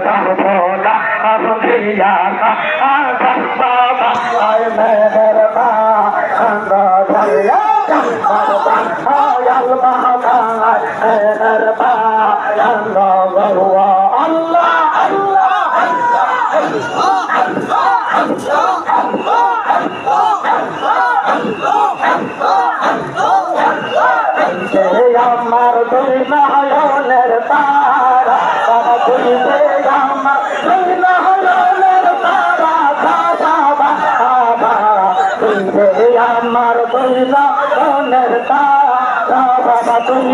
দাম ভোলা দিয়া বাবা মেহের আমার দুই নয়নের তারা তুই আমার দুই নয়নের তারা তুই আমার দুই নয়নের তারা বাবা তুই